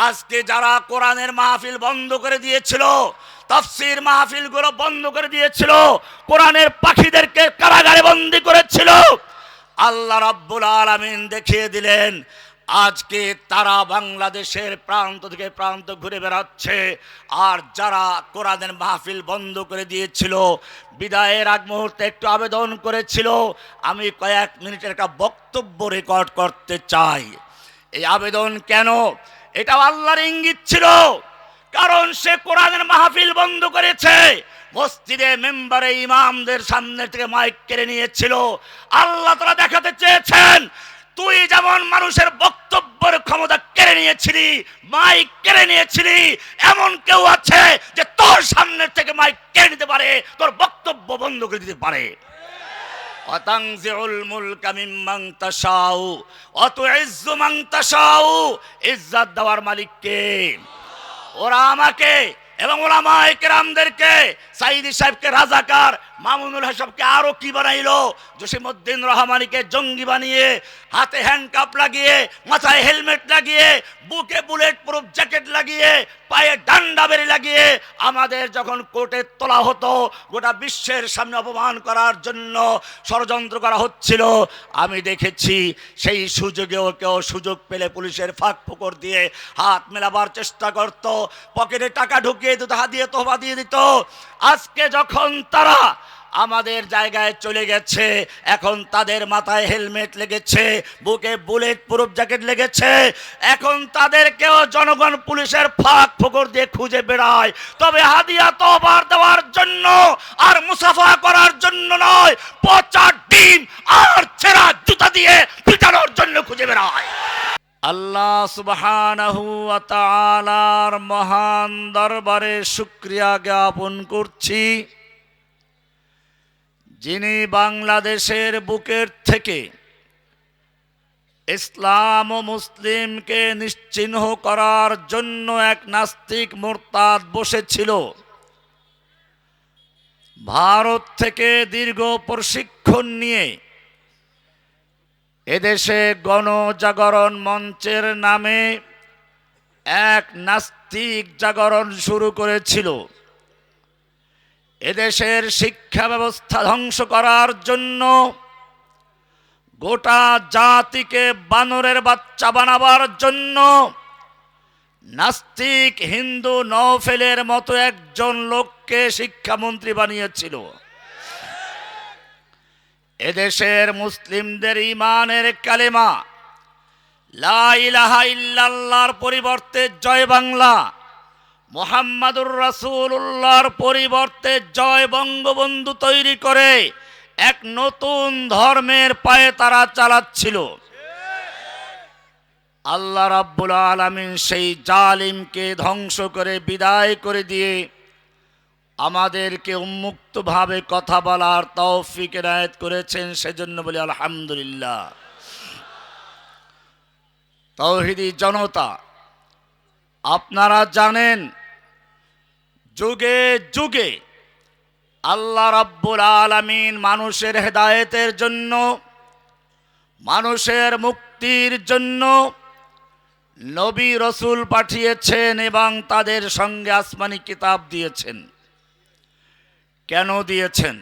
আজকে যারা কোরআনের মাহফিল বন্ধ করে দিয়েছিল, তাফসীর মাহফিলগুলো বন্ধ করে দিয়েছিল, কোরআনের পাখিদেরকে কারাগারে বন্দী করেছিল, আল্লাহ রাব্বুল আলামিন দেখিয়ে দিলেন আজকে তারা বাংলাদেশের প্রান্ত থেকে প্রান্ত ঘুরে বেড়াচ্ছে। আর যারা কোরআনের মাহফিল বন্ধ করে দিয়েছিল, বিদায়ের আগ মুহূর্তে একটু আবেদন করেছিল, আমি কয়েক মিনিটের একটা বক্তব্য রেকর্ড করতে চাই। এই আবেদন কেন? এটা আল্লাহর ইঙ্গিত ছিল, কারণ সে কোরআনের মাহফিল বন্ধ করেছে, মসজিদে মেম্বারে ইমামদের সামনে থেকে মাইক কেড়ে নিয়েছিল। আল্লাহ তাআলা দেখাতে চেয়েছেন, তুই যেমন মানুষের বক্তব্যের ক্ষমতা কেড়ে নিয়েছিলি, মাইক কেড়ে নিয়েছিলি, এমন কেউ আছে যে তোর সামনে থেকে মাইক কেড়ে নিতে পারে, তোর বক্তব্য বন্ধ করে দিতে পারে। অতাংজিউল মুলকা মিম্মান তাশাউ ওয়া তুইজ্জু মান তাশাউ, ইজ্জত দেওয়ার মালিক কে? ওরা আমাকে এবং ওলামায়ে কেরামদেরকে, সাইদি সাহেবকে রাজাকার, মামুনুল হাসানকে আরো কি বানাইলো, জসিমউদ্দিন রহমানীকে জঙ্গি বানিয়ে, হাতে হ্যান্ডকাপ লাগিয়ে, মাথায় হেলমেট লাগিয়ে, বুকে বুলেট প্রুফ জ্যাকেট লাগিয়ে, পায়ে ডান্ডা বেরি লাগিয়ে আমাদের যখন কোর্টে তোলা হতো, গোটা বিশ্বের সামনে অপমান করার জন্য ষড়যন্ত্র করা হচ্ছিল, আমি দেখেছি সেই সুযোগেও কেউ সুযোগ পেলে পুলিশের ফাঁক ফোকর দিয়ে হাত মেলাবার চেষ্টা করত, পকেটে টাকা ঢুকিয়ে দিত, হাত দিয়ে তোহফা দিয়ে দিত। আজকে যখন তারা আমাদের জায়গায় চলে গেছে, এখন তাদের মাথায় হেলমেট লেগেছে, বুকে বুলেট প্রুফ জ্যাকেট লেগেছে, এখন তাদেরকেও জনগণ পুলিশের ফাঁক ফোকর দিয়ে খুঁজে বেড়ায়, তবে হাদিয়া তওবার দেওয়ার জন্য আর মুসাফা করার জন্য নয়, পচা ডিম আর ছেঁড়া জুতা দিয়ে পিটানোর জন্য খুঁজে বেড়ায়। আল্লাহ সুবহানাহু ওয়া তাআলার মহান দরবারে শুকরিয়া জ্ঞাপন করছি, যিনি বাংলাদেশের বুকের থেকে ইসলাম ও মুসলিমকে নিশ্চিহ্ন করার জন্য এক নাস্তিক মুরতাদ বসেছিল। ভারত থেকে দীর্ঘ প্রশিক্ষণ নিয়ে এদেশে গণজাগরণ মঞ্চের নামে এক নাস্তিক জাগরণ শুরু করেছিল। এদেশের শিক্ষা ব্যবস্থা ধ্বংস করার জন্য, গোটা জাতিকে বানরের বাচ্চা বানাবার জন্য নাস্তিক হিন্দু নওফেলের মতো একজন লোককে শিক্ষামন্ত্রী বানিয়েছিল। এদেশের মুসলিমদের ঈমানের কালেমা লা ইলাহা ইল্লাল্লাহর পরিবর্তে জয় বাংলা, মুহাম্মাদুর রাসূলুল্লাহর পরিবর্তে জয় বঙ্গবন্ধু তৈরি করে এক নতুন ধর্মের পায়ে তারা চালাচ্ছিল। আল্লাহ রাব্বুল আলামিন সেই জালিমকে ধ্বংস করে বিদায় করে দিয়ে আমাদেরকে উন্মুক্তভাবে কথা বলার তৌফিক এনায়েত করেছেন, সেজন্য বলি আলহামদুলিল্লাহ। তাওহীদি জনতা, আপনারা জানেন যুগে যুগে আল্লাহ রাব্বুল আলামিন মানুষের হেদায়েতের জন্য, মানুষের মুক্তির জন্য নবী রসুল পাঠিয়েছেন এবং তাদের সঙ্গে আসমানি কিতাব দিয়েছেন। কেন দিয়েছেন?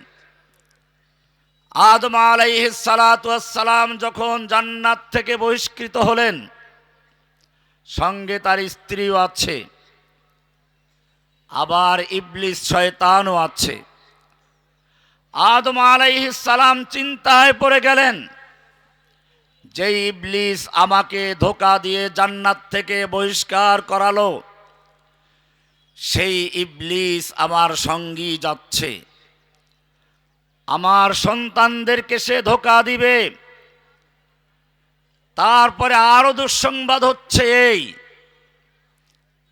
আদম আলাইহিস সালাতু ওয়াস সালাম যখন জান্নাত থেকে বহিষ্কৃত হলেন, সঙ্গে তার স্ত্রীও আছে, আবার ইবলিস শয়তানও আছে। আদম আলাইহিস সালাম চিন্তায় পড়ে গেলেন, যে ইবলিস আমাকে ধোঁকা দিয়ে জান্নাত থেকে বহিষ্কার করালো, সেই ইবলিস আমার সঙ্গী যাচ্ছে, আমার সন্তানদেরকে সে ধোঁকা দিবে। তারপরে আরো দুঃসংবাদ হচ্ছে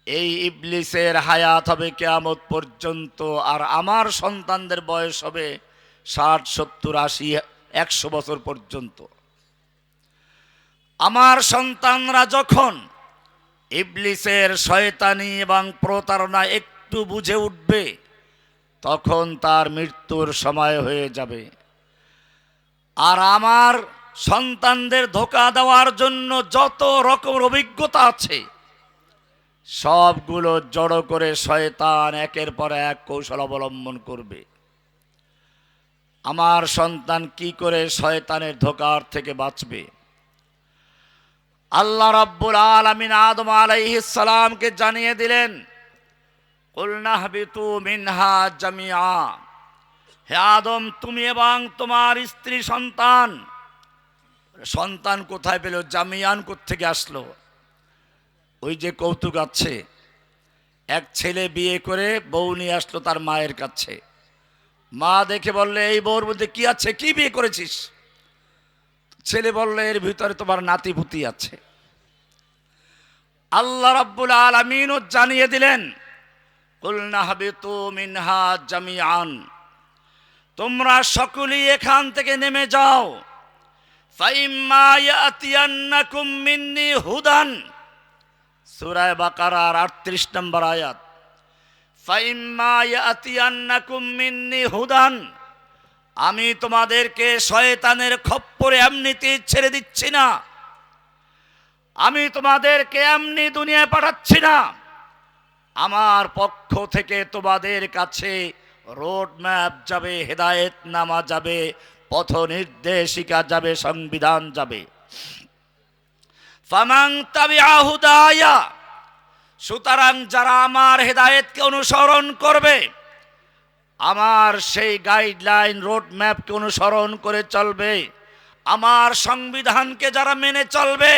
এই ইবলিসের হায়াত হবে কিয়ামত পর্যন্ত, আর আমার সন্তানদের বয়স হবে 60, 70, 80, 100 বছর পর্যন্ত। আমার সন্তানরা যখন ইবলিসের শয়তানি এবং প্রতারণা একটু বুঝে উঠবে, তখন তার মৃত্যুর সময় হয়ে যাবে। আর আমার সন্তানদের ধোঁকা দেওয়ার জন্য যত রকম অভিজ্ঞতা আছে, সবগুলো জড়ো করে শয়তান একের পর এক কৌশল অবলম্বন করবে। আমার সন্তান কি করে শয়তানের ধোঁকার থেকে বাঁচবে? আল্লাহ রাব্বুল আলামিন আদম আলাইহিস সালামকে জানিয়ে দিলেন, কুলনা হাবিতু মিনহা জামিআ, হে আদম তুমি এবং তোমার স্ত্রী সন্তান। সন্তান কোথায় পেল? জামিয়ান কোত্থেকে আসলো? ওই যে কৌতুক আছে, এক ছেলে বিয়ে করে বউ নিয়ে আসলো তার মায়ের কাছে। মা দেখে বললে, এই বউর মধ্যে কি আছে, কি বিয়ে করেছিস? ছেলে বললে, এর ভিতরে তোমার নাতিপুতি আছে। আল্লাহ রাব্বুল আলামিনও জানিয়ে দিলেন, কুলনা হাবিতু মিনহা জামিআন, তোমরা সকলেই এখান থেকে নেমে যাও। ফাইম্মা ইয়াতিয়ান্নাকুম মিন্নি হুদান, সূরা বাকারার 38 নম্বর আয়াত। ফাইম্মা ইয়াতিয়ান্নাকুম মিন্নি হুদান, আমি তোমাদেরকে শয়তানের খপ্পরে এমনিতে ছেড়ে দিচ্ছি না, আমি তোমাদেরকে এমনি দুনিয়ায় পাঠাচ্ছি না। আমার পক্ষ থেকে তোমাদের কাছে রোড ম্যাপ যাবে, হেদায়েত নামা যাবে, পথ নির্দেশিকা যাবে, সংবিধান যাবে। ফামান তাবিআ হুদায়া, সুতরাং যারা আমার হেদায়েতকে অনুসরণ করবে, আমার সেই গাইডলাইন রোড ম্যাপকে অনুসরণ করে চলবে, আমার সংবিধানকে যারা মেনে চলবে,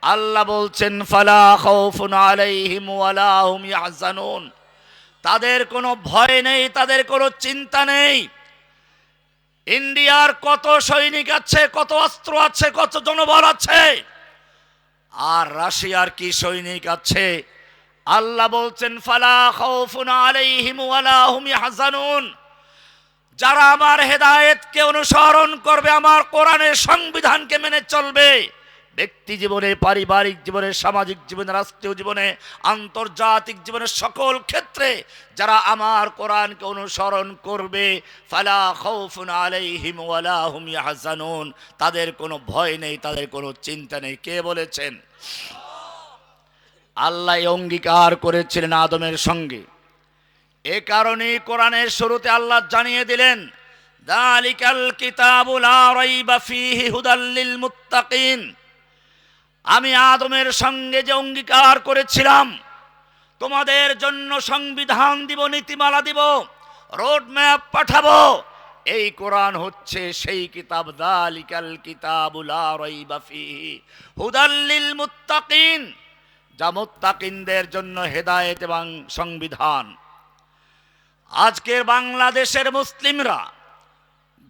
আল্লাহ বলছেন ফালা খাউফুন আলাইহিম ওয়ালা হুম ইয়াহজানুন, তাদের কোনো ভয় নেই, তাদের কোনো চিন্তা নেই। ইন্ডিয়ার কত সৈনিক আছে, কত অস্ত্র আছে, কত জনবল আছে, আর রাশিয়ার কি সৈনিক আছে? আল্লাহ বলছেন ফালা খাউফুন আলাইহিম ওয়ালা হুম ইয়াহজানুন, যারা আমার হেদায়েতকে অনুসরণ করবে, আমার কোরআনের সংবিধানকে মেনে চলবে, ব্যক্তি জীবনে, পারিবারিক জীবনে, সামাজিক জীবনে, রাষ্ট্রীয় জীবনে, আন্তর্জাতিক জীবনে, সকল ক্ষেত্রে যারা আমার কোরআনকে অনুসরণ করবে, ফালা খাউফুন আলাইহিম ওয়ালা হুম ইয়াহজানুন, তাদের কোনো ভয় নেই, তাদের কোনো চিন্তা নেই। কে বলেছেন? আল্লাহ অঙ্গীকার করেছিলেন আদমের সঙ্গে। এ কারণেই কোরআনের শুরুতে আল্লাহ জানিয়ে দিলেন, যালিকাল কিতাবু লা রাইবা ফীহি হুদাল লিল মুত্তাকিন, আমি আদমের সঙ্গে যে অঙ্গীকার করেছিলাম, তোমাদের জন্য সংবিধান দিব, নীতিমালা দিব, রোড ম্যাপ পাঠাবো, এই কোরআন হচ্ছে সেই কিতাব। যালিকাল কিতাবু লা রাইবা ফীহি হুদাল লিল মুত্তাকিন, যা মুত্তাকিনদের জন্য হেদায়েত এবং সংবিধান। আজকের বাংলাদেশের মুসলিমরা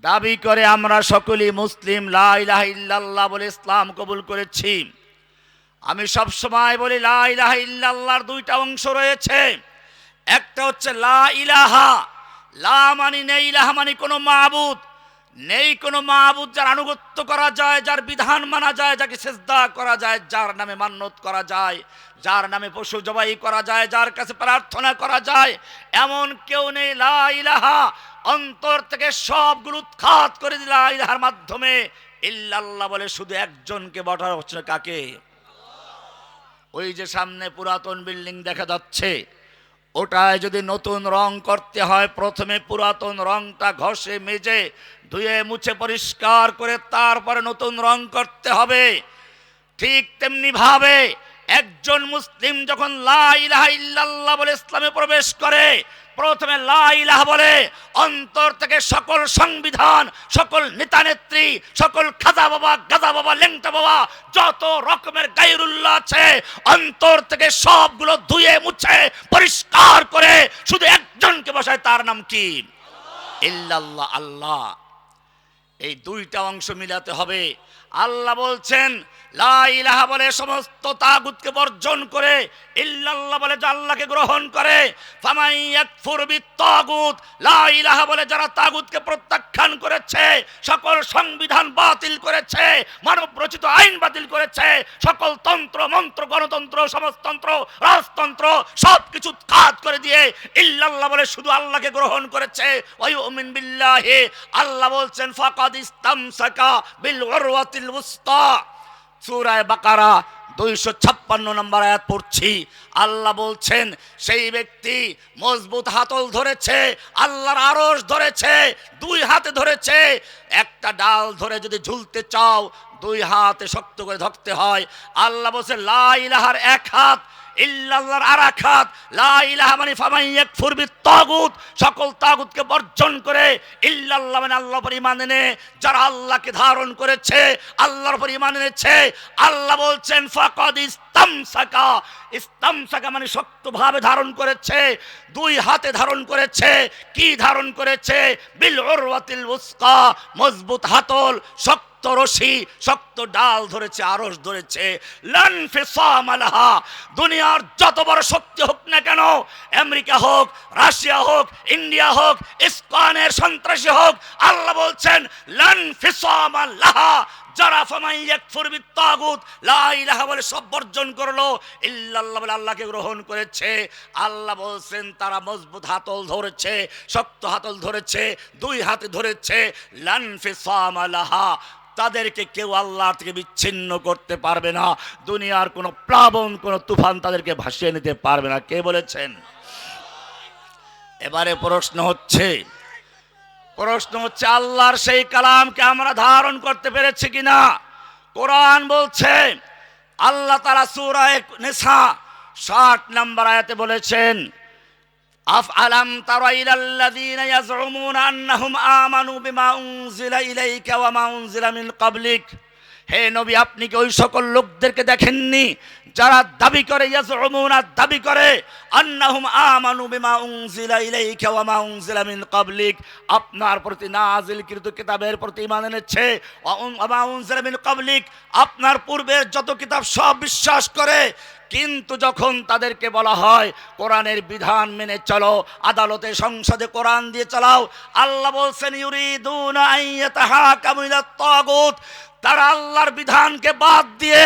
দাবি করে আমরা সকলেই মুসলিম, লা ইলাহা ইল্লাল্লাহ বলে ইসলাম কবুল করেছি। আমি সব সময় বলি, লা ইলাহা ইল্লাল্লাহর দুইটা অংশ রয়েছে। একটা হচ্ছে লা ইলাহা, লা মানে নেই, ইলাহা মানে কোনো মাবুদ নেই, কোনো মাবুদ যার আনুগত্য করা যায়, যার বিধান মানা যায়, যাকে সিজদা করা যায়, যার নামে মান্যত করা যায়, যার নামে পশু জবাই করা যায়, যার কাছে প্রার্থনা করা যায়, এমন কেউ নেই। লা ইলাহা, অন্তর থেকে সবগুলো উৎখাত করে দিল লা ইলাহার মাধ্যমে। ইল্লাল্লাহ বলে শুধু একজনকে বলা হচ্ছে, কাকে? ওই যে সামনে পুরাতন বিল্ডিং দেখা যাচ্ছে, ওটায় যদি নতুন রং করতে হয়, প্রথমে পুরাতন রংটা ঘষে মেজে ধুয়ে মুছে পরিষ্কার করে তারপরে নতুন রং করতে হবে। ঠিক তেমনি ভাবে একজন মুসলিম যখন লা ইলাহা ইল্লাল্লাহ বলে ইসলামে প্রবেশ করে, প্রথমে লা ইলাহা বলে, অন্তর থেকে সকল সংবিধান, সকল নেতা নেত্রী, সকল খাজা বাবা, গাজা বাবা, লেংটা বাবা, যত রকমের গায়রুল্লাহ আছে, অন্তর থেকে সবগুলো ধুয়ে মুছে পরিষ্কার করে শুধু একজনকে বসায়, তার নাম কি? ইল্লাল্লাহ, আল্লাহ। এই দুইটা অংশ মিলাতে হবে। আল্লাহ বলছেন লা ইলাহা বলে সমস্ত তাগুতকে বর্জন করে, ইল্লাল্লাহ বলে যে আল্লাহকে গ্রহণ করে। ফামান ইয়াকফুর বিত্তাগুত, লা ইলাহা বলে যারা তাগুতকে প্রত্যাখ্যান করেছে, সকল সংবিধান বাতিল করেছে, মানব রচিত আইন বাতিল করেছে, সকল তন্ত্র মন্ত্র, গণতন্ত্র, সমাজতন্ত্র, রাজতন্ত্র সবকিছু উৎখাত করে দিয়ে ইল্লাল্লাহ বলে শুধু আল্লাহকে গ্রহণ করেছে। ওয়া ইউমিন বিল্লাহি, আল্লাহ বলছেন ফাকাদ ইসতামসাকা বিল উরওয়াতিল উসতা, সূরা বাকারা 256 নম্বর আয়াত পড়ছি। আল্লাহ বলছেন সেই ব্যক্তি মজবুত হাতল ধরেছে, আল্লাহর আরশ ধরেছে, দুই হাতে ধরেছে। একটা ডাল ধরে যদি ঝুলতে চাও দুই হাতে শক্ত করে ধরতে হয়। আল্লাহ বলছে লা ইলাহার এক হাত, ইল্লাল্লাহর আর এক হাত। লা ইলাহা মানে ফামান ইয়াকফুর বিত্তাগুত, সকল তাগুতকে বর্জন করে, ইল্লাল্লাহ মানে আল্লাহর উপর ঈমান এনে যারা আল্লাহকে ধারণ করেছে, আল্লাহর উপর ঈমান এনেছে। আল্লাহ বলছেন ফাকাদ ইস্তামসাকা, ইস্তামসাকা মানে শক্তভাবে ধারণ করেছে, দুই হাতে ধারণ করেছে। কি ধারণ করেছে? বিল উরওয়াতিল উসকা, মজবুত হাতল, শক্ত রশি, শক্ত ডাল ধরেছে, আরশ ধরেছে। লান ফিসাম লাহা, দুনিয়ার যত বড় শক্তি হোক না কেন, আমেরিকা হোক, রাশিয়া হোক, ইন্ডিয়া হোক, ইসকনের সন্ত্রাসী হোক, আল্লাহ বলছেন লান ফিসাম লাহা, যারা ফামান ইয়াকফুর বিত্তাগুত, লা ইলাহা বলে সব বর্জন করলো, ইল্লাল্লাহ বলে আল্লাহকে গ্রহণ করেছে, আল্লাহ বলছেন তারা মজবুত হাতল ধরেছে, শক্ত হাতল ধরেছে, দুই হাতে ধরেছে। লান ফিসাম লাহা, তাদেরকে কেউ আল্লাহ থেকে বিচ্ছিন্ন করতে পারবে না। দুনিয়ার কোনো প্লাবন, কোনো তুফান তাদেরকে ভাসিয়ে নিতে পারবে না। কে বলেছেন? এবারে প্রশ্ন হচ্ছে আল্লাহর সেই কালামকে আমরা ধারণ করতে পেরেছি কিনা? কোরআন বলছে, আল্লাহ তাআলা সূরা নিসা 60 নম্বর আয়াতে বলেছেন আফআলাম তারা ইলাল্লাযীনা ইয়াজউমুনা আন্নাহুম আমানু বিমা উনজিলা ইলাইকা ওয়া মা উনজিলা মিন ক্বাবলিক। হে নবী, আপনি কি ওই সকল লোকদেরকে দেখেননি যারা দাবি করে, ইয়াজউমুনা দাবি করে, আন্নাহুম আমানু বিমা উনজিলা ইলাইকা ওয়া মা উনজিলা মিন ক্বাবলিক, আপনার প্রতি নাযিলকৃত কিতাবের প্রতি ঈমান এনেছে, ওয়া মা উনজিলা মিন ক্বাবলিক, আপনার পূর্বের যত কিতাব সব বিশ্বাস করে। কিন্তু যখন তাদেরকে বলা হয় কোরআনের বিধান মেনে চলো, আদালতে সংসদে কোরআন দিয়ে চালাও, আল্লাহ বলছেন ইউরিদুনা আইয়াতাহাকামু ইলাত তাগুত, তারা আল্লাহর বিধানকে বাদ দিয়ে,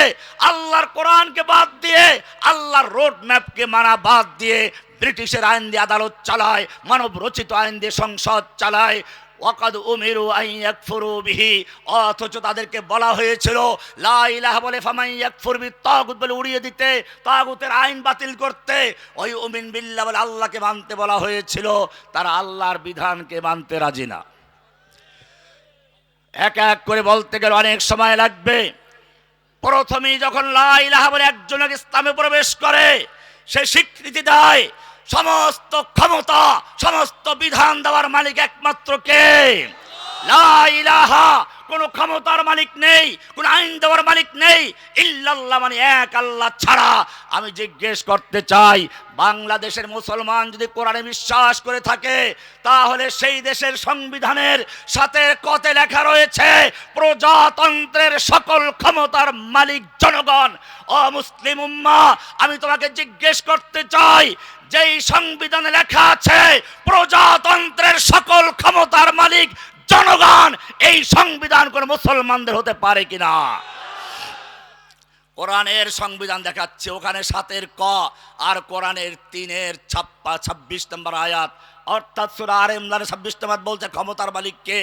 আল্লাহর কোরআনকে বাদ দিয়ে, আল্লাহর রোড ম্যাপকে মানা বাদ দিয়ে ব্রিটিশের আইন দিয়ে আদালত চালায়, মানব রচিত আইন দিয়ে সংসদ চালায়। ওয়াকাদ উমিরু আন ইয়াকফুরু বিহি, অথচ তাদেরকে বলা হয়েছিল লা ইলাহা বলে ফামান ইয়াকফুর বিত্তাগুত বলে উড়িয়ে দিতে, তাগুতের আইন বাতিল করতে। ওই উমিন বিল্লাহ বলে আল্লাহকে মানতে বলা হয়েছিল, তারা আল্লাহর বিধানকে মানতে রাজি না। এক এক করে বলতে গেলে অনেক সময় লাগবে। প্রথমেই যখন লা ইলাহা বলে একজন ইসলামে প্রবেশ করে, সে স্বীকৃতি দেয় সমস্ত ক্ষমতা, সমস্ত বিধান দেওয়ার মালিক একমাত্র কে? লা ইলাহা, কোন ক্ষমতার মালিক নেই, কোন আইন দেওয়ার মালিক নেই, ইল্লাল্লাহ মানে এক আল্লাহ ছাড়া। আমি জিজ্ঞেস করতে চাই, বাংলাদেশের মুসলমান যদি কোরআনে বিশ্বাস করে থাকে, তাহলে সেই দেশের সংবিধানের সাথে কতে লেখা রয়েছে প্রজাতন্ত্রের সকল ক্ষমতার মালিক জনগণ। ও মুসলিম উম্মাহ, আমি তোমাকে জিজ্ঞেস করতে চাই, যেই সংবিধানে লেখা আছে প্রজাতন্ত্রের সকল ক্ষমতার মালিক জনগণ, এই সংবিধান কোন মুসলমানদের হতে পারে কিনা? কোরআনের সংবিধান দেখাচ্ছে, ওখানে 7 ক আর কোরআনের 3 26 নম্বর আয়াত, অর্থাৎ সূরা আলে ইমরান 26 নম্বর বলছে ক্ষমতার মালিক কে?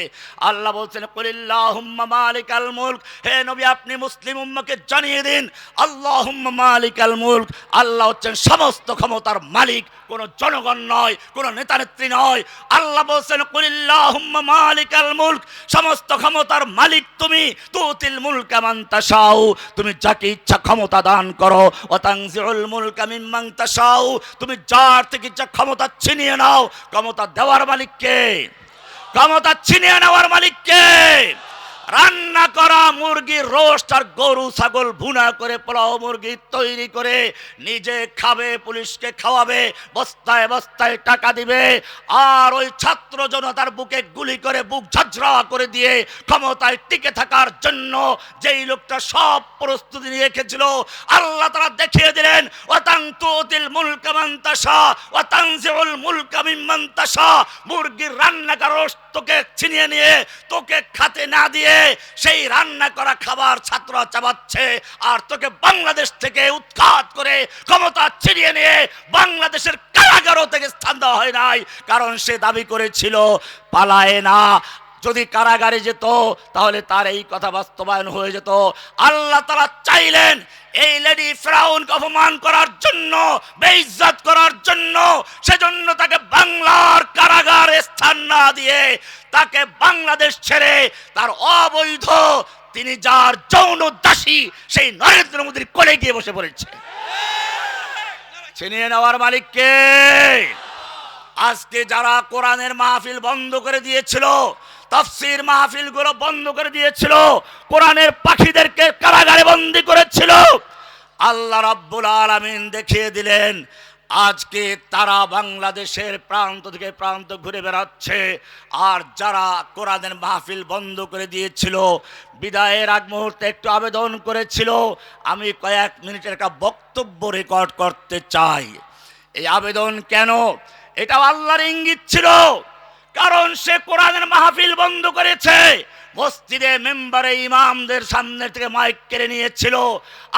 আল্লাহ বলছেন কুলিল্লাহুম্মা মালিকাল মুলক, হে নবী আপনি মুসলিম উম্মাহকে জানিয়ে দিন আল্লাহুম্মা মালিকাল মুলক, আল্লাহ হচ্ছেন সমস্ত ক্ষমতার মালিক, কোন জনগণ নয়, কোন নেতা নেত্রী নয়। আল্লাহ বলছেন কুলিল্লাহুম্মা মালিকাল মুলক, সমস্ত ক্ষমতার মালিক তুমি, তুতিল মুলকা মান তাশাউ, তুমি যাকে ইচ্ছা ক্ষমতা দান করো, ওয়া তানজিউল মুলকা মিম্মান তাশাউ, তুমি যার থেকে ইচ্ছা ক্ষমতা ছিনিয়ে নাও। ক্ষমতা দেওয়ার মালিক কে? ক্ষমতা ছিনিয়ে নেওয়ার মালিক কে? রান্না করা মুরগির রোস্ট আর গরু ছাগল ভুনা করে পোলাও মুরগি তৈরি করে নিজে খাবে, পুলিশকে খাওয়াবে, বস্তায় বস্তায় টাকা দিবে, আর ওই ছাত্র জনতার বুকে গুলি করে বুক ঝাঁঝরা করে দিয়ে ক্ষমতায় টিকে থাকার জন্য যেই লোকটা সব প্রস্তুতি নিয়ে রেখেছিল, আল্লাহ তাআলা দেখিয়ে দিলেন ওয়া তানতুতিল মুলকা মান তাশা ওয়া তানজিউল মুলকা মিম্মান তাশা, মুরগির রান্না করা রোস্ট তোকে ছিনিয়ে নিয়ে তোকে খেতে না দিয়ে সেই রান্না করা খাবার ছাত্ররা চাবাচ্ছে, আর তোকে বাংলাদেশ থেকে উৎখাত করে ক্ষমতা ছিনিয়ে নিয়ে বাংলাদেশের কারাগারও থেকে স্থান দেওয়া হয় নাই, কারণ সে দাবি করেছিল পালায় না, যদি কারাগারে যেত তাহলে তার এই কথা বাস্তবায়ন হয়ে যেত। আল্লাহ তাআলা চাইলেন এই লেডি ফেরাউনকে অপমান করার জন্য, বেইজ্জত করার জন্য, সেজন্য তাকে বাংলার কারাগারে স্থান না দিয়ে তাকে বাংলাদেশ ছেড়ে তার অবৈধ, তিনি যার যৌন দাসী সেই নরেন্দ্র মোদীর কোলে গিয়ে বসে পড়েছে। ছিনিয়ে নেওয়ার মালিক কে? আজকে যারা কোরআনের মাহফিল বন্ধ করে দিয়েছিল, তাফসীর মাহফিল গুলো বন্ধ করে দিয়েছিল, কোরআনের পাখিদেরকে কারাগারে বন্দী করেছিল, আল্লাহ রাব্বুল আলামিন দেখিয়ে দিলেন আজকে তারা বাংলাদেশের প্রান্ত থেকে প্রান্ত ঘুরে বেড়াচ্ছে। আর যারা কোরআনের মাহফিল বন্ধ করে দিয়েছিল, বিদায়ের আগ মুহূর্তে একটু আবেদন করেছিল, আমি কয়েক মিনিটের একটা বক্তব্য রেকর্ড করতে চাই। এই আবেদন কেন? এটা আল্লাহর ইঙ্গিত ছিল, কারণ সে কোরআনের মাহফিল বন্ধ করেছে, মসজিদে মেম্বারে ইমামদের সামনে থেকে মাইক কেড়ে নিয়েছিল।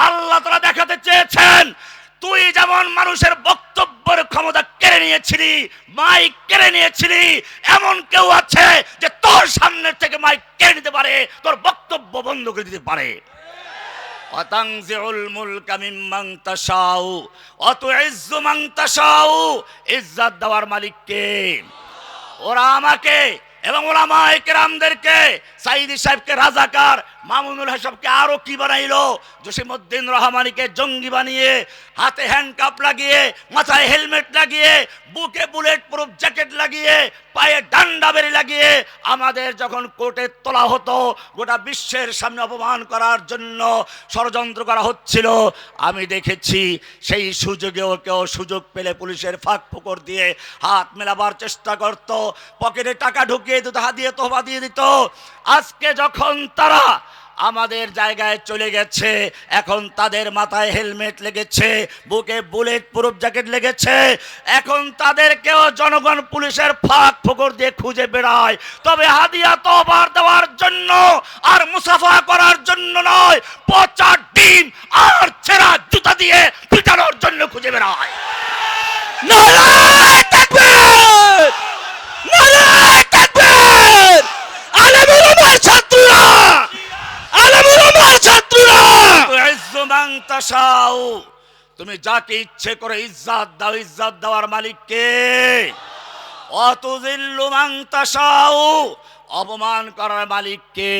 আল্লাহ তাআলা দেখাতে চেয়েছেন তুই যেমন মানুষের বক্তব্যের ক্ষমতা কেড়ে নিয়েছিলি, মাইক কেড়ে নিয়েছিলি, এমন কেউ আছে যে তোর সামনে থেকে মাইক কেড়ে নিতে পারে, তোর বক্তব্য বন্ধ করে দিতে পারে। ওয়াতানজিউল মুলকা মিম্মান তাশাউ ওয়া তুইজ্জু মান তাশাউ, ইজ্জত দেওয়ার মালিক কে? ওরা আমাকে এবং উলামায়ে কেরামদেরকে, সাইদি সাহেবকে রাজাকার, মামুনুল হাসানকে আরো কি বানাইলো, জসিমউদ্দিন রহমানীকে জঙ্গি বানিয়ে, হাতে হ্যান্ডকাপ লাগিয়ে, মাথায় হেলমেট লাগিয়ে, বুকে বুলেট প্রুফ জ্যাকেট লাগিয়ে, পায়ে ডান্ডা বেরি লাগিয়ে আমাদের যখন কোর্টে তোলা হতো, গোটা বিশ্বের সামনে অপমান করার জন্য ষড়যন্ত্র করা হচ্ছিল, আমি দেখেছি সেই সুযোগেও কেউ সুযোগ পেলে পুলিশের ফাঁক ফোকর দিয়ে হাত মেলাবার চেষ্টা করত, পকেটে টাকা ঢুকিয়ে দিত, হাত দিয়ে তোহফা দিয়ে দিত। আজকে যখন তারা আমাদের জায়গায় চলে গেছে, এখন তাদের মাথায় হেলমেট লেগেছে, বুকে বুলেট প্রুফ জ্যাকেট লেগেছে, এখন তাদেরকেও জনগণ পুলিশের ফাঁক ফোকর দিয়ে খুঁজে বেড়ায়, তবে হাদিয়া তওবার দেওয়ার জন্য আর মুসাফা করার জন্য নয়, পচা ডিম আর ছেঁড়া জুতা দিয়ে পিটানোর জন্য খুঁজে বেড়ায়। নারায়ে তাকবীর! নারায়ে তাকবীর! আলেমুল উলামার ছাত্ররা, তুমি যাকে ইচ্ছে করে ইজ্জত দাও, ইজ্জত দেওয়ার মালিক কে? অতুযিল্লু মান তাশাউ, অপমান করার মালিক কে?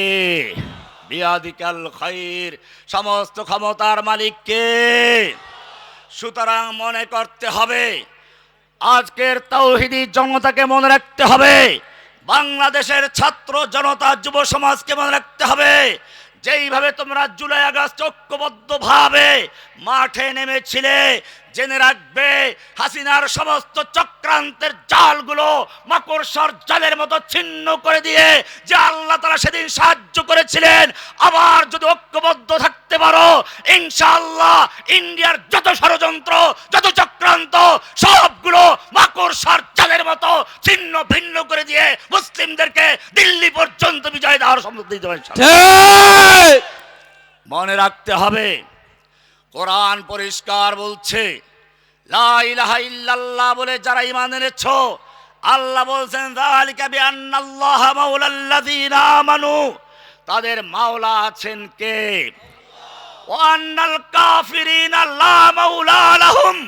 বিয়াদিকাল খায়র, সমস্ত ক্ষমতার মালিক কে? সুতরাং মনে করতে হবে, আজকের তাওহীদি জনতাকে মনে রাখতে হবে, বাংলাদেশের ছাত্র জনতা, যুব সমাজকে মনে রাখতে হবে, যেইভাবে তোমরা জুলাই আগস্ট ঐক্যবদ্ধভাবে মাঠে নেমেছিলে, জেনে রাখবে হাসিনার সমস্ত চক্রান্তের জালগুলো মাকড়সার জালের মতো ছিন্ন করে দিয়ে যে আল্লাহ তাআলা সেদিন সাহায্য করেছিলেন, আবার যদি ঐক্যবদ্ধ থাকতে পারো, ইনশাআল্লাহ ইন্ডিয়ার যত ষড়যন্ত্র, যত চক্রান্ত, সবগুলো মাকড়সার জালের মতো ছিন্ন ভিন্ন করে দিয়ে মুসলিমদেরকে দিল্লি পর্যন্ত বিজয় দেওয়ার সম্মতি দিতে পারে। মনে রাখতে হবে, কোরআন পরিষ্কার বলছে, লা ইলাহা ইল্লাল্লাহ বলে যারা ঈমান এনেছো, আল্লাহ বলছেন যালিকা বিআন্নাল্লাহা মাওলাল্লাযীনা আমানু, তাদের মাওলা আছেন কে? ওয়া আন্নাল কাফিরিনা লা মাওলা লাহুম,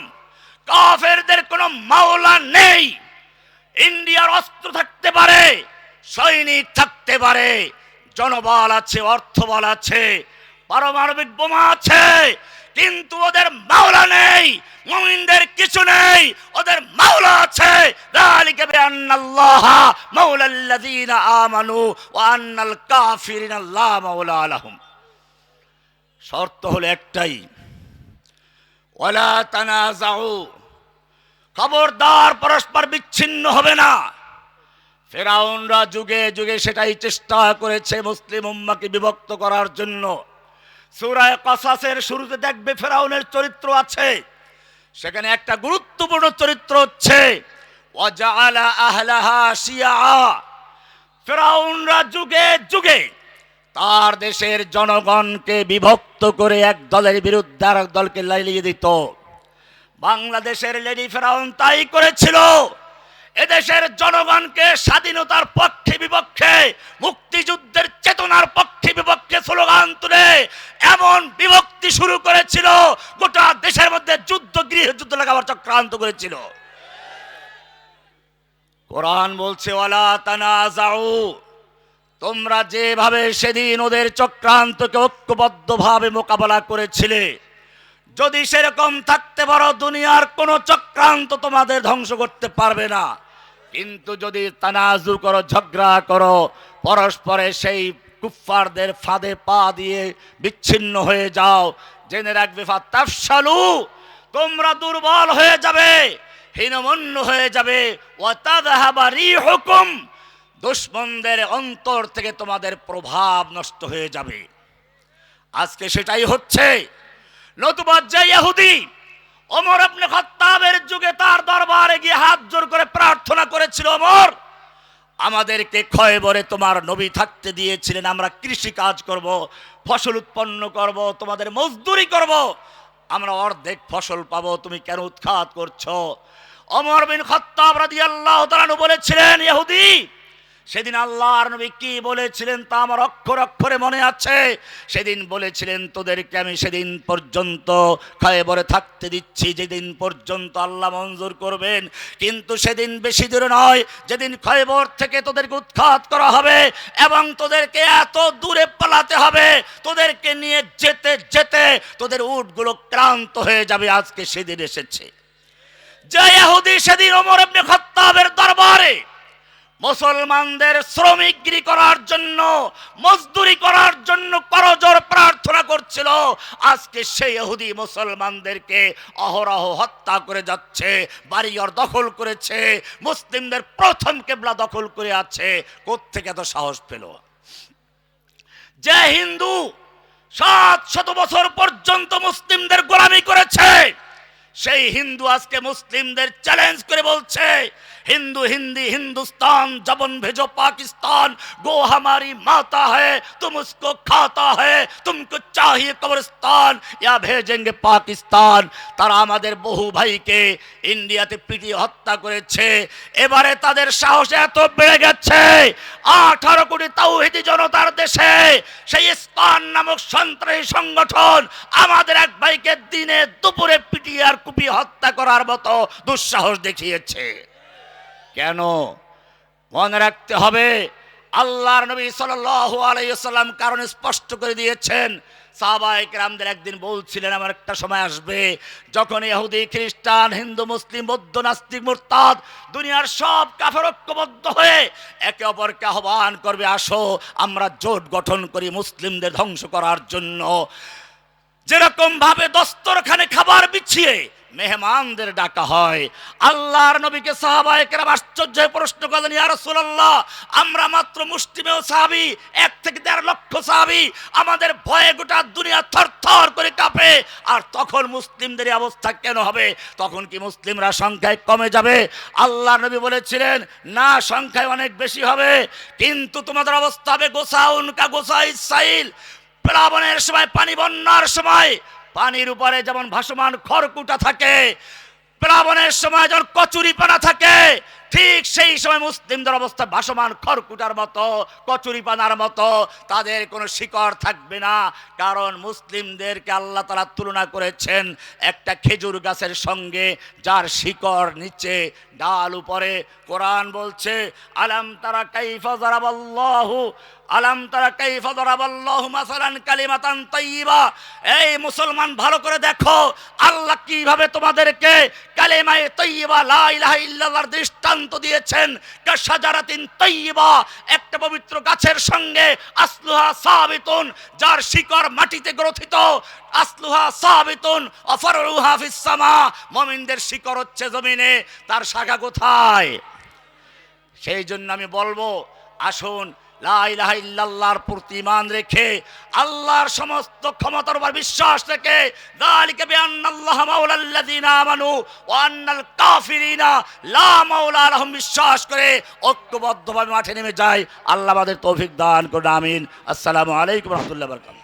কাফেরদের কোনো মাওলা নেই। ইন্ডিয়ার অস্ত্র থাকতে পারে, সৈনিক থাকতে পারে, জনবল আছে, অর্থবল আছে, পারমাণবিক বোমা আছে, কিন্তু ওদের মাওলা নেই। মুমিনদের কিছু নেই, ওদের মাওলা আছে। যালিকা বিআন্নাল্লাহা মাওলাল্লাযীনা আমানু ওয়া আন্নাল কাফিরিনা লা মাওলা লাহুম। শর্ত হলো একটাই, ওয়ালা তানাযাউ, খবরদার পরস্পর বিচ্ছিন্ন হবে না। ফেরাউনরা যুগে যুগে সেটাই চেষ্টা করেছে মুসলিম উম্মাহকে বিভক্ত করার জন্য। সূরা কসাসের শুরুতে দেখবে ফেরাউনের চরিত্র আছে, সেখানে একটা গুরুত্বপূর্ণ চরিত্র হচ্ছে ওয়াজআলা আহলাহা শিয়া। ফেরাউনরা যুগে যুগে তার দেশের জনগণকে বিভক্ত করে এক দলের বিরুদ্ধে আরেক দলকে লাইলিয়ে দিত। বাংলাদেশের লেডি ফেরাউন তাই করেছিল। এদেশের জনগণকে স্বাধীনতার পক্ষে বিপক্ষে, মুক্তিযুদ্ধের চেতনার পক্ষে বিপক্ষে স্লোগান তুলে এমন বিভক্তি শুরু করেছিল, গোটা দেশের মধ্যে যুদ্ধ, গৃহযুদ্ধ লাগাবার চক্রান্ত করেছিল। কোরআন বলছে ওয়ালা তানাজাউ, তোমরা যেভাবে সেদিন ওদের চক্রান্তকে ঐক্যবদ্ধভাবে মোকাবেলা করেছিলে, যদি সেরকম থাকতে পারো দুনিয়ার কোন চক্রান্ত তোমাদের ধ্বংস করতে পারবে না। কিন্তু যদি তানাজু করো, ঝগড়া করো, পরস্পরে সেই কুফফারদের ফাঁদে পা দিয়ে বিচ্ছিন্ন হয়ে যাও, জেনে রাখবে ফাতাফশালু, তোমরা দুর্বল হয়ে যাবে, হীনমন্য হয়ে যাবে, ওয়া তাযহাবা রিহুকুম, দুশমনদের অন্তর থেকে তোমাদের প্রভাব নষ্ট হয়ে যাবে। আজকে সেটাই হচ্ছে। নতুবা যে ইহুদি ওমর ইবনে খাত্তাবের যুগে তার দরবারে গিয়ে হাত জোর করে প্রার্থনা করেছিল, ওমর আমাদেরকে খয়বরে তোমার নবী থাকতে দিয়েছিলেন, আমরা কৃষি কাজ করব, ফসল উৎপন্ন করব, তোমাদের মজদুরি করব, আমরা অর্ধেক ফসল পাবো, তুমি কেন উৎখাত করছো? ওমর বিন খাত্তাব রাদিয়াল্লাহু তাআলা আনহু বলেছিলেন, ইহুদি সেদিন আল্লাহর নবী কি বলেছিলেন তা আমার অক্ষর অক্ষরে মনে আছে। সেদিন বলেছিলেন, তোদেরকে আমি সেদিন পর্যন্ত খয়বরে থাকতে দিচ্ছি যেদিন পর্যন্ত আল্লাহ মঞ্জুর করবেন, কিন্তু সেদিন বেশি দূরে নয়, যেদিন খয়বর থেকে তোদেরকে উৎখাত করা হবে এবং তোদেরকে এত দূরে পালাতে হবে, তোদেরকে নিয়ে যেতে যেতে তোদের উটগুলো ক্লান্ত হয়ে যাবে। আজকে সেদিন এসেছে। যে ইহুদি সেদিন ওমর ইবনে খাত্তাবের দরবারে মুসলমানদের শ্রমিকগিরি করার জন্য, মজদুরি করার জন্য করজোর প্রার্থনা করছিল, আজকে সেই ইহুদি মুসলমানদেরকে অহরহ হত্যা করে যাচ্ছে, বাড়িঘর দখল করেছে, মুসলিমদের প্রথম কিবলা দখল করে আছে। কোত্থেকে এত সাহস পেল? যে হিন্দু 700 বছর পর্যন্ত মুসলিমদের গোলামি করেছে, সেই হিন্দু আজকে মুসলিমদের চ্যালেঞ্জ করে বলছে, हिंदू हिंदी हिंदुस्तान जबन भेजो पाकिस्तान, गो हमारी माता है तुम उसको खाता है, तुमको चाहिए कब्रिस्तान या भेजेंगे पाकिस्तान। তারা আমাদের বহু ভাইকে ইন্ডিয়াতে পিটিয়ে হত্যা করেছে। এবারে তাদের সাহস এত বেড়ে গেছে, 18 কোটি তাওহীদি জনতার দেশে সেই ইসলাম নামক সন্ত্রাসী সংগঠন আমাদের এক ভাইকে দিনে দুপুরে পিটিয়ে আর কুপিয়ে হত্যা করার মতো দুঃসাহস দেখিয়েছে। কেন? মনে রাখতে হবে, আল্লাহর নবী সাল্লাল্লাহু আলাইহি ওয়াসাল্লাম কারণ স্পষ্ট করে দিয়েছেন। সাহাবায়ে কেরামদের একদিন বলছিলেন, আমার একটা সময় আসবে যখন ইহুদি, খ্রিস্টান, হিন্দু, মুসলিম, বৌদ্ধ, নাস্তিক, মুরতাদ দুনিয়ার সব কাফের ঐক্যবদ্ধ হয়ে একে অপরকে আহ্বান করবে, আসো আমরা জোট গঠন করি মুসলিমদের ধ্বংস করার জন্য। যেরকম ভাবে দস্তরখানে খাবার বিছিয়ে মেহমানদের ডাকা হয়, আল্লাহর নবীকে সাহাবায়ে কেরাম আশ্চর্য হয়ে প্রশ্ন করলেন, ইয়া রাসূলুল্লাহ আমরা মাত্র মুষ্টিমেয় সাহাবী, 1 থেকে 1.5 লক্ষ সাহাবী, আমাদের ভয়ে গোটা দুনিয়া থরথর করে কাঁপে, আর তখন মুসলিমদের অবস্থা কেন হবে? তখন কি মুসলিমরা সংখ্যায় কমে যাবে? আল্লাহর নবী বলেছিলেন, না, সংখ্যায় অনেক বেশি হবে, কিন্তু তোমাদের অবস্থা হবে গোসাউন কা গোসাই সাইল, প্লাবনের সময়, পানি বন্যার সময় পানির উপরে যেমন ভাসমান খড়কুটা থাকে, প্লাবনের সময় যখন কচুরিপানা থাকে, ঠিক সেই সময় মুসলিমদের অবস্থা ভাসমান খড়কুটার মতো, কচুরিপানার মতো, তাদের কোনো শিকড় থাকবে না। কারণ মুসলিমদেরকে আল্লাহ তাআলা তুলনা করেছেন একটা খেজুর গাছের সঙ্গে, যার শিকড় নিচে, ডাল উপরে। কোরআন বলছে, আলাম তারা কাইফা যারাবাল্লাহু, আলাম তারা কাইফা যারাবাল্লাহু মাসালান কালিমাতান তাইয়্যিবা। এই মুসলমান ভালো করে দেখো, আল্লাহ কিভাবে তোমাদেরকে কালিমায়ে তাইয়্যিবা লা ইলাহা ইল্লাল্লাহর দৃষ্টান্ত দিয়েছেন। কাশাজারাতিন তাইয়্যিবা, একটা পবিত্র গাছের সঙ্গে, আসলুহা সাবিতুন, যার শিকড় মাটিতে গ্রথিত, আসলুহা সাবিতুন ওয়া ফারউহা ফিস সামা, মুমিনদের শিকড় হচ্ছে জমিনে, তার শাখা কোথায়? সেই জন্য আমি বলবো, আসুন লা ইলাহা ইল্লাল্লাহর প্রতি ঈমান রেখে, আল্লাহর সমস্ত ক্ষমতার উপর বিশ্বাস রেখে, যালিকা বিআন্নাল্লাহা মাওলাল্লাযিনা আমানু ওয়া আন্নাল কাফিরিনা লা মাওলা লাহুম, বিশ্বাস করে ঐক্যবদ্ধভাবে মাঠে নেমে যায়। আল্লাহ আমাদের তৌফিক দান করুন, আমিন। আসসালামু আলাইকুম ওয়া রাহমাতুল্লাহি ওয়া বারাকাতুহু।